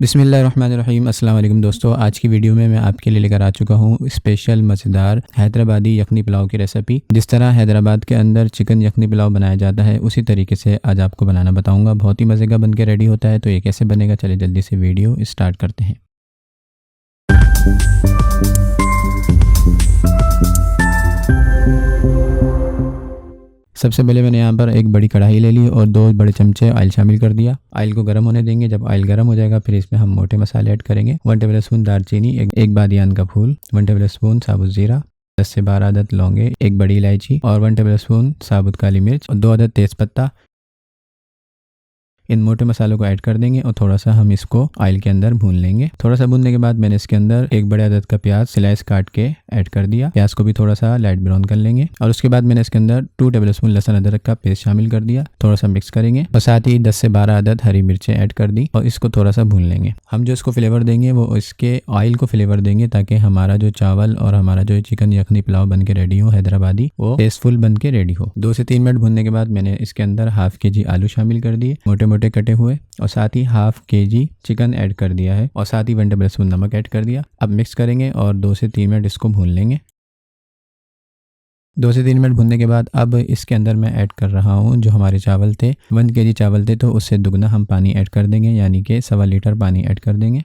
बिस्मिल्लाहिर्रहमानिर्रहीम। अस्सलाम वालेकुम दोस्तों, आज की वीडियो में मैं आपके लिए लेकर आ चुका हूँ स्पेशल मज़ेदार हैदराबादी यखनी पुलाव की रेसिपी। जिस तरह हैदराबाद के अंदर चिकन यखनी पुलाव बनाया जाता है उसी तरीके से आज आपको बनाना बताऊँगा। बहुत ही मज़े का बन के रेडी होता है। तो ये कैसे बनेगा, चलिए जल्दी से वीडियो स्टार्ट करते हैं। सबसे पहले मैंने यहाँ पर एक बड़ी कढ़ाई ले ली और 2 बड़े चमचे ऑयल शामिल कर दिया। ऑयल को गर्म होने देंगे। जब ऑयल गर्म हो जाएगा फिर इसमें हम मोटे मसाले ऐड करेंगे। 1 टेबल स्पून दालचीनी, एक बादियान का फूल, 1 टेबल स्पून साबुत ज़ीरा, 10 से 12 अदद लौंगे, एक बड़ी इलायची और 1 टेबल स्पून साबुत काली मिर्च और 2 अदद तेज़पत्ता। इन मोटे मसालों को ऐड कर देंगे और थोड़ा सा हम इसको ऑयल के अंदर भून लेंगे। थोड़ा सा भूनने के बाद मैंने इसके अंदर एक बड़े अदद का प्याज स्लाइस काट के ऐड कर दिया। प्याज को भी थोड़ा सा लाइट ब्राउन कर लेंगे और उसके बाद मैंने इसके अंदर 2 टेबल स्पून लहसुन अदरक का पेस्ट शामिल कर दिया। थोड़ा सा मिक्स करेंगे और साथ ही 10 से 12 अदद हरी मिर्चें ऐड कर दी और इसको थोड़ा सा भून लेंगे। हम जो इसको फ्लेवर देंगे वो इसके ऑयल को फ्लेवर देंगे ताकि हमारा जो चावल और हमारा जो चिकन यखनी पुलाव बन के रेडी हो हैदराबादी, वो टेस्टफुल बन के रेडी हो। 2 से 3 मिनट भूनने के बाद मैंने इसके अंदर हाफ के जी आलू शामिल कर दिए मोटे मोटे कटे हुए और साथ ही हाफ के जी चिकन ऐड कर दिया है और साथ ही 1 टेबल स्पून नमक ऐड कर दिया। अब मिक्स करेंगे और 2 से 3 मिनट इसको भून लेंगे। 2 से 3 मिनट भूनने के बाद अब इसके अंदर मैं ऐड कर रहा हूँ जो हमारे चावल थे, 1 केजी चावल थे तो उससे दुगना हम पानी ऐड कर देंगे, यानी कि 1.25 लीटर पानी ऐड कर देंगे।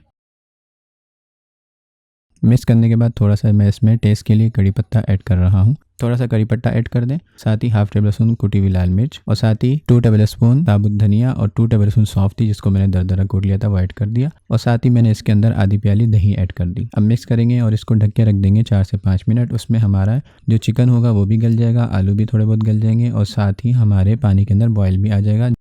मिक्स करने के बाद थोड़ा सा मैं इसमें टेस्ट के लिए कड़ी पत्ता ऐड कर रहा हूँ। थोड़ा सा कड़ी पत्ता ऐड कर दें, साथ ही हाफ टेबल स्पून कुटी हुई लाल मिर्च और साथ ही 2 टेबल स्पून साबुत धनिया और 2 टेबल स्पून सौंफ थी जिसको मैंने दरदरा कूट लिया था वो ऐड कर दिया और साथ ही मैंने इसके अंदर आधी प्याली दही ऐड कर दी। अब मिक्स करेंगे और इसको ढक के रख देंगे 4 से 5 मिनट। उसमें हमारा जो चिकन होगा वो भी गल जाएगा, आलू भी थोड़े बहुत गल जाएंगे और साथ ही हमारे पानी के अंदर बॉयल भी आ जाएगा।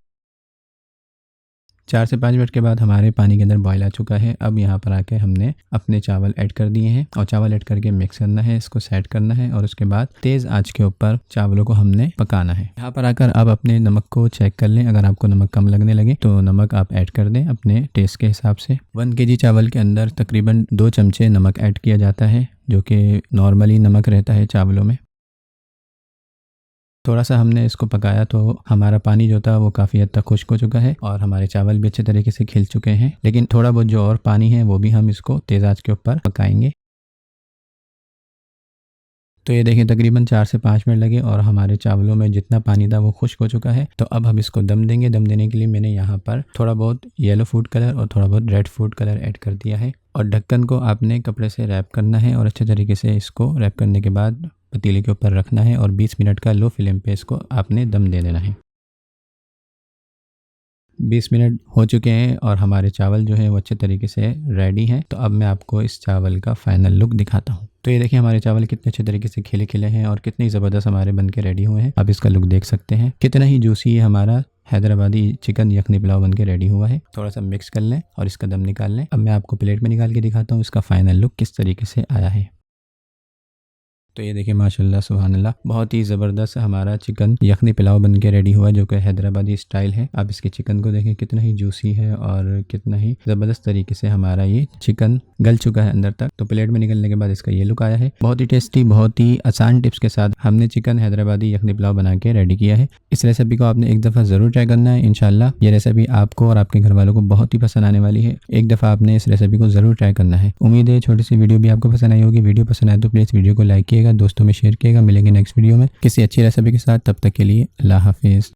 4 से 5 मिनट के बाद हमारे पानी के अंदर बॉयल आ चुका है। अब यहाँ पर आके हमने अपने चावल ऐड कर दिए हैं और चावल ऐड करके मिक्स करना है, इसको सेट करना है और उसके बाद तेज़ आंच के ऊपर चावलों को हमने पकाना है। यहाँ पर आकर आप अपने नमक को चेक कर लें। अगर आपको नमक कम लगने लगे तो नमक आप ऐड कर दें अपने टेस्ट के हिसाब से। 1 केजी चावल के अंदर तकरीबन 2 चमचे नमक ऐड किया जाता है जो कि नॉर्मली नमक रहता है चावलों में। थोड़ा सा हमने इसको पकाया तो हमारा पानी जो था वो काफ़ी हद तक खुश्क हो चुका है और हमारे चावल भी अच्छे तरीके से खिल चुके हैं। लेकिन थोड़ा बहुत जो और पानी है वो भी हम इसको तेज़ आंच के ऊपर पकाएंगे। तो ये देखिए तकरीबन 4 से 5 मिनट लगे और हमारे चावलों में जितना पानी था वो खुश्क हो चुका है। तो अब हम इसको दम देंगे। दम देने के लिए मैंने यहाँ पर थोड़ा बहुत येलो फूड कलर और थोड़ा बहुत रेड फूड कलर ऐड कर दिया है और ढक्कन को आपने कपड़े से रैप करना है और अच्छे तरीके से इसको रैप करने के बाद पतीले के ऊपर रखना है और 20 मिनट का लो फ्लेम पे इसको आपने दम दे देना है। 20 मिनट हो चुके हैं और हमारे चावल जो है वो अच्छे तरीके से रेडी हैं। तो अब मैं आपको इस चावल का फाइनल लुक दिखाता हूँ। तो ये देखिए हमारे चावल कितने अच्छे तरीके से खिले खिले हैं और कितनी ज़बरदस्त हमारे बन के रेडी हुए हैं। अब इसका लुक देख सकते हैं कितना ही जूसी हमारा हैदराबादी चिकन यखनी पुलाव बन के रेडी हुआ है। थोड़ा सा मिक्स कर लें और इसका दम निकाल लें। अब मैं आपको प्लेट में निकाल के दिखाता हूँ इसका फाइनल लुक किस तरीके से आया है। तो ये देखिए माशाल्लाह सुभान अल्लाह, बहुत ही ज़बरदस्त हमारा चिकन यखनी पुलाव बन के रेडी हुआ जो कि हैदराबादी स्टाइल है। आप इसके चिकन को देखें कितना ही जूसी है और कितना ही ज़बरदस्त तरीके से हमारा ये चिकन गल चुका है अंदर तक। तो प्लेट में निकलने के बाद इसका ये लुक आया है। बहुत ही टेस्टी, बहुत ही आसान टिप्स के साथ हमने चिकन हैदराबादी यखनी पुलाव बना के रेडी किया है। इस रेसिपी को आपने एक दफ़ा ज़रूर ट्राई करना है। इंशाल्लाह ये रेसिपी आपको और आपके घर वालों को बहुत ही पसंद आने वाली है। एक दफ़ा आपने इस रेसिपी को ज़रूर ट्राई करना है। उम्मीद है छोटी सी वीडियो भी आपको पसंद आई होगी। वीडियो पसंद आए तो प्लीज़ वीडियो को लाइक किएगा, दोस्तों में शेयर किएगा। मिलेंगे नेक्स्ट वीडियो में किसी अच्छी रेसिपी के साथ। तब तक के लिए अल्लाह हाफिज़।